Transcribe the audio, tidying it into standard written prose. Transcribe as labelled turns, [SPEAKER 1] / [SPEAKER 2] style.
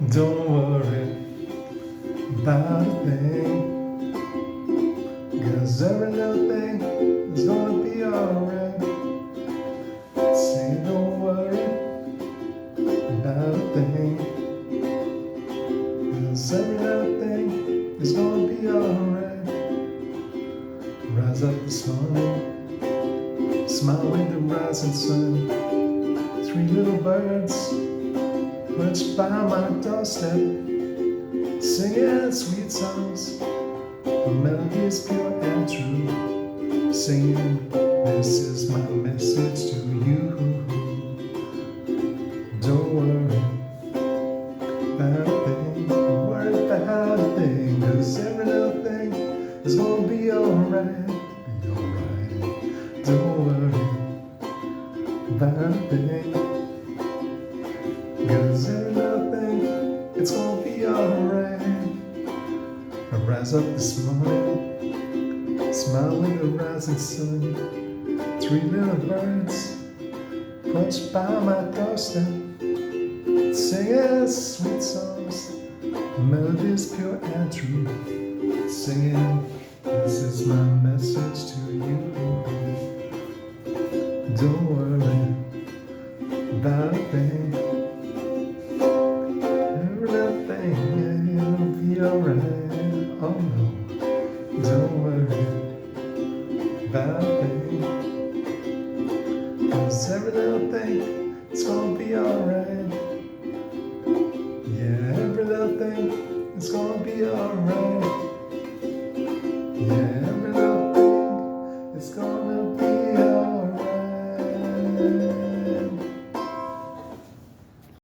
[SPEAKER 1] Don't worry about a thing, 'cause every little thing is gonna be alright. Say don't worry about a thing, 'cause every little thing is gonna be alright. Rise up this morning, smile with the rising sun. Three little birds perched by my doorstep, singing sweet songs, the melody is pure and true. Singing, this is my message to you. Don't worry about a thing, don't worry about a thing, 'cause every little thing is gonna be alright. Be alright. Don't worry about a thing, 'cause every little thing, it's gonna be alright. I rise up this morning, smile with the rising sun. Three little birds perched by my doorstep, singing sweet songs, the melody is pure and true. Singing, this is my message to you. Don't worry about a thing, every little thing, yeah, it'll be alright. Oh no, don't worry about a thing, 'cause every little thing, it's gonna be alright. Yeah, every little thing, it's gonna be alright.